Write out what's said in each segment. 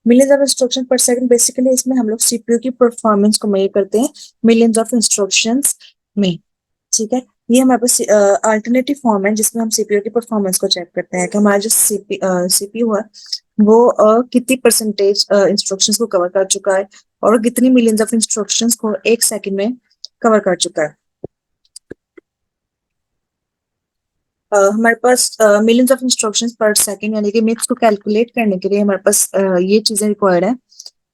Millions of instruction पर second, basically इसमें हम लोग सीपीयू की परफॉर्मेंस को मेजर करते हैं मिलियंस ऑफ इंस्ट्रक्शंस में। ठीक है, ये हमारे पास अल्टरनेटिव फॉर्म है जिसमें हम सीपीयू की परफॉर्मेंस को चेक करते हैं कि हमारा जो सीपीयू है वो कितनी परसेंटेज इंस्ट्रक्शंस को कवर कर चुका है और कितनी मिलियंस ऑफ इंस्ट्रक्शंस को एक सेकंड में कवर कर चुका है। हमारे पास मिलियंस ऑफ इंस्ट्रक्शंस पर सेकंड यानी कि मिनट्स को कैलकुलेट करने के लिए हमारे पास ये चीजें रिक्वायर्ड है,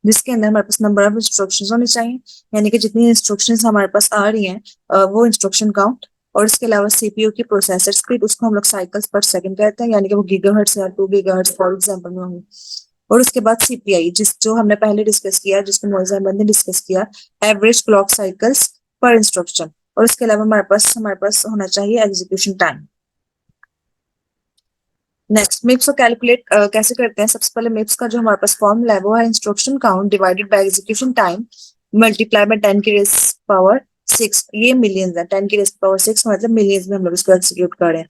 जिसके अंदर हमारे पास नंबर ऑफ इंस्ट्रक्शंस होनी चाहिए, यानी कि जितनी इंस्ट्रक्शंस हमारे पास आ रही हैं वो इंस्ट्रक्शन काउंट, और इसके अलावा सीपीयू की प्रोसेसर स्पीड, उसको हम लोग साइकिल्स पर सेकंड कहते हैं, यानी कि वो गीगाहर्ट्ज या 2 गीगाहर्ट्ज फॉर एग्जांपल में होंगे। और उसके बाद सीपीआई, जिस जो हमने पहले डिस्कस किया, जिसको मोइज अहमद ने डिस्कस किया, एवरेज क्लॉक साइकिल्स पर इंस्ट्रक्शन। और इसके अलावा हमारे पास होना चाहिए एग्जीक्यूशन टाइम। नेक्स्ट, मिप्स को कैलकुलेट कैसे करते हैं? सबसे पहले मिप्स का जो हमारे पास फॉर्मूला है वो है instruction count divided by execution time multiply by 10 की रेस पावर 6। ये मिलियंस है, 10 की रेस पावर 6 मतलब मिलियंस में हम लोग इसको एग्जीक्यूट कर रहे हैं।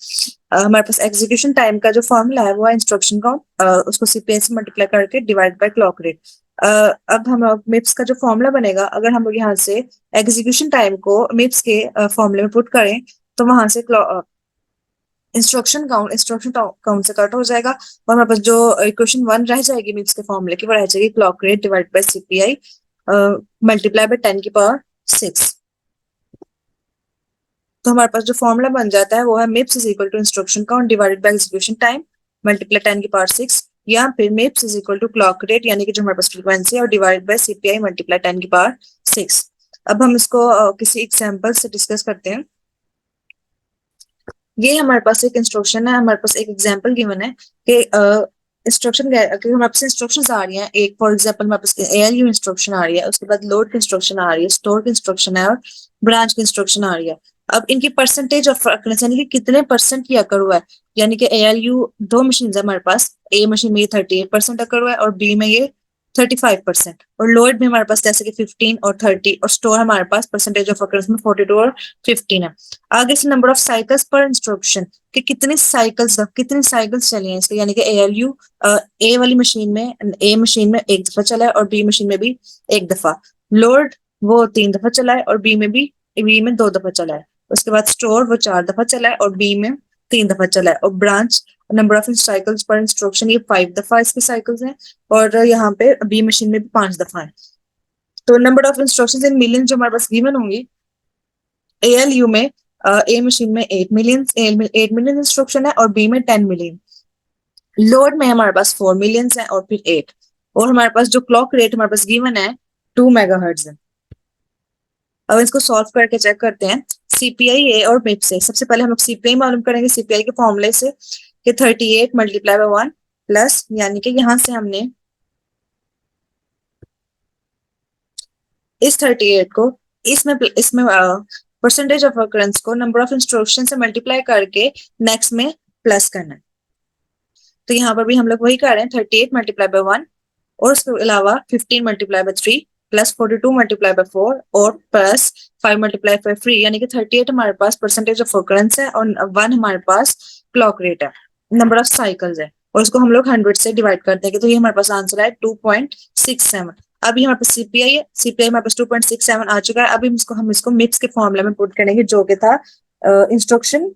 हमारे पास एग्जीक्यूशन टाइम का जो फॉर्मूला है वो है इंस्ट्रक्शन काउंट, उसको सीपीआई से मल्टीप्लाई करके डिवाइड बाय क्लॉक रेट। अब हम मिप्स का जो फॉर्मूला बनेगा, अगर हम लोग यहाँ से एग्जीक्यूशन टाइम को मिप्स के फॉर्मूले में पुट करें तो वहां से इंस्ट्रक्शन काउंट से कट हो जाएगा और हमारे पास जो इक्वेशन 1 रह जाएगी मिप्स के फॉर्मूले की, वो रह जाएगी clock rate divide by CPI multiply by 10 की पावर 6। तो हमारे पास जो फॉर्मूला बन जाता है वो है MIPS is equal to instruction count divided by execution time multiply 10 की पावर 6, या फिर MIPS is equal to clock rate यानी कि जो हमारे पास फ्रीक्वेंसी है, और डिवाइड बाय सीपीआई मल्टीप्लाई 10 की पावर 6। अब हम इसको किसी एग्जांपल से डिस्कस करते हैं। ये हमारे पास एक इंस्ट्रक्शन है, हमारे पास एक एग्जांपल गिवन है कि इंस्ट्रक्शन हमारे पास इंस्ट्रक्शंस आ रही हैं। एक फॉर एग्जांपल हमारे पास एएलयू इंस्ट्रक्शन आ रही है, उसके बाद लोड की इंस्ट्रक्शन आ रही है, स्टोर की इंस्ट्रक्शन है और ब्रांच की इंस्ट्रक्शन आ रही है। अब इनकी परसेंटेज ऑफ अकरेंस यानी कि कितने परसेंट की अकर हुआ है, यानी कि एएलयू 2 मशीन है हमारे पास, ए मशीन में ये 38% अकर हुआ है और बी में ये 35%, और लोड में हमारे पास जैसे कि 15 और 30, और स्टोर हमारे पास परसेंटेज ऑफ अकरेंस में 42 और 15 है। आगे से नंबर ऑफ साइकिल्स पर इंस्ट्रक्शन कि कितनी साइकिल्स चली हैं इसके, यानी कि एएलयू ए वाली मशीन में, ए मशीन में एक दफा चला है और बी मशीन में भी एक दफा। लोड वो 3 दफा चला है और बी में 2 दफा चला है। उसके बाद स्टोर वो 4 दफा चला है और बी में 3 दफा चला है। और ब्रांच नंबर ऑफ साइकिल्स पर इंस्ट्रक्शन ये 5 दफा इसके साइकिल्स हैं, और यहाँ पे बी मशीन में भी 5 दफा है। तो number of instructions in million जो हमारे पास गिवन होंगी, एएलयू में ए मशीन में 8 मिलियन इंस्ट्रक्शन है और बी में 10 मिलियन। लोड में हमारे पास 4 मिलियन है और फिर 8, और हमारे पास जो क्लॉक रेट हमारे पास गिवन है 2 मेगाहर्ट्ज है। अब इसको सॉल्व करके चेक करते हैं सीपीआई ए और मिप से। सबसे पहले हम लोग सीपीआई मालूम करेंगे सीपीआई के फॉर्मूले से कि 38 मल्टीप्लाई बाय 1 प्लस, यानी कि यहाँ से हमने इस 38 को इसमें इसमें परसेंटेज ऑफ अकरेंस को नंबर ऑफ इंस्ट्रक्शन से मल्टीप्लाई करके नेक्स्ट में प्लस करना है। तो यहाँ पर भी हम लोग वही कर रहे हैं, 38 मल्टीप्लाई बाय 1 और उसके अलावा 15 multiply by 3 plus 42 multiply by 4 और प्लस 5 मल्टीप्लाई बाय 3, यानी कि 38 हमारे पास परसेंटेज ऑफ अकरेंस है और 1 हमारे पास क्लॉक रेट है, नंबर ऑफ साइकिल्स है, और उसको हम लोग 100 से डिवाइड करते हैं तो ये हमारे पास आंसर है 2.67। अभी हमारे पास सीपीआई है, सीपीआई हमारे पास 2.67 आ चुका है। अभी हम इसको मिप्स के फॉर्मूला में पुट करेंगे जो कि था instruction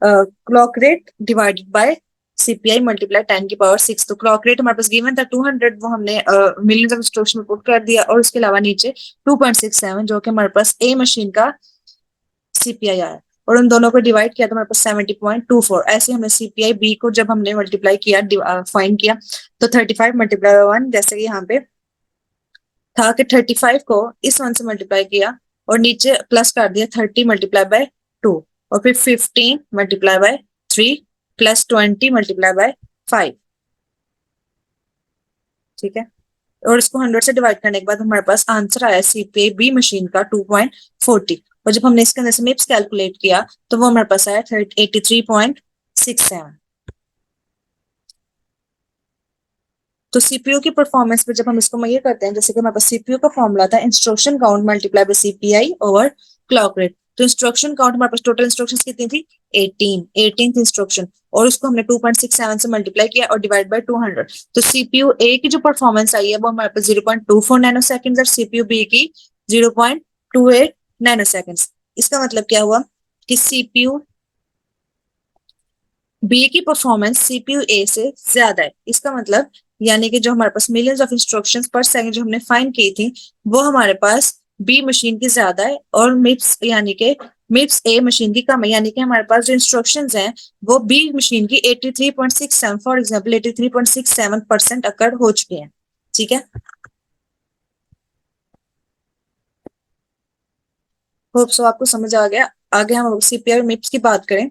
clock rate divided by CPI multiply 10 की पावर 6। तो क्लॉक रेट हमारे पास गिवन था 200, वो हमने मिलियंस ऑफ इंस्ट्रक्शन में पुट कर दिया, और उसके अलावा नीचे 2.67 जो कि हमारे पास ए मशीन का सीपीआई आया, और उन दोनों को डिवाइड किया तो हमारे पास 70.24। ऐसे हमने सीपीआई बी को जब हमने मल्टीप्लाई किया, फाइंड किया, तो 35 मल्टीप्लाई बाय 1, जैसे कि यहाँ पे था कि 35 को इस 1 से मल्टीप्लाई किया और नीचे प्लस कर दिया 30 मल्टीप्लाई बाय 2, और फिर 15 multiply by 3 plus 20 multiply by 5। ठीक है, और इसको 100 से डिवाइड करने के बाद हमारे पास आंसर आया सीपीआई बी मशीन का 2.40, और जब हमने इसके अंदर से मिप्स कैलकुलेट किया तो वो हमारे पास आया 83.67। तो सीपीयू की परफॉर्मेंस पे जब हम इसको मेजर करते हैं, जैसे कि हमारे पास सीपीयू का फॉर्मूला था instruction count multiply by CPI over clock rate. तो इंस्ट्रक्शन काउंट हमारे पास टोटल इंस्ट्रक्शंस कितनी थी 18th इंस्ट्रक्शन, और उसको हमने 2.67 से मल्टीप्लाई किया और डिवाइड बाय 200, तो सीपीयू ए की जो परफॉर्मेंस आई है वो हमारे पास 0.24 नैनो सेकेंड और सीपीयू बी की 0.28 नैनो सेकेंड। इसका मतलब क्या हुआ कि सीपीयू बी की परफॉर्मेंस सीपीयू ए से ज्यादा है। इसका मतलब यानी कि जो हमारे पास मिलियंस ऑफ इंस्ट्रक्शंस पर सेकंड जो हमने फाइंड की थी वो हमारे पास बी मशीन की ज्यादा है, और मिप्स यानी कि मिप्स ए मशीन की कम है, यानी कि हमारे पास जो इंस्ट्रक्शंस हैं वो बी मशीन की 83.67 फॉर एग्जांपल 83.67% अकर हो चुके हैं। ठीक है, होप सो आपको समझ आ गया। आगे हम सीपीआई और मिप्स की बात करें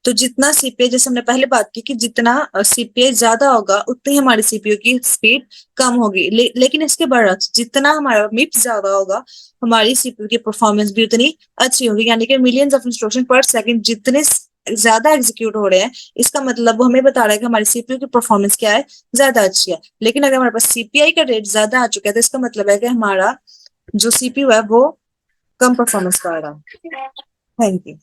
तो जितना सीपीआई, जैसे हमने पहले बात की कि जितना सीपीआई ज्यादा होगा उतनी हमारी सीपीयू की स्पीड कम होगी, लेकिन इसके बरअक्स जितना हमारा मिप्स ज्यादा होगा हमारी सीपीयू की परफॉर्मेंस भी उतनी अच्छी होगी, यानी कि मिलियंस ऑफ इंस्ट्रक्शन पर सेकंड जितने ज्यादा एग्जीक्यूट हो रहे हैं, इसका मतलब वो हमें बता रहा है कि हमारी सीपीयू की परफॉर्मेंस क्या है, ज्यादा अच्छी है। लेकिन अगर हमारे पास सीपीआई का रेट ज्यादा आ चुका है तो इसका मतलब है कि हमारा जो सीपीयू है वो कम परफॉर्मेंस कर रहा है। Thank you.